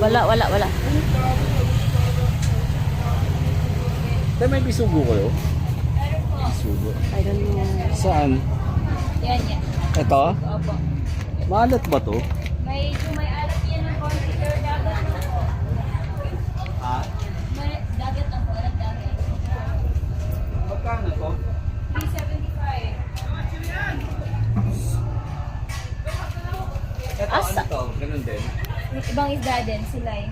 Wala. Dahil may bisugo kayo? Bisugo. I don't know. Saan? Yan. Ito? Opo. Maalat ba to? May alat yan ng konti, pero dagat na po. Ha? May dagat na po, alat dagat. Magkano to? 375. Ito, Asa? ano to? Ganun din? Ibang isda din sila eh.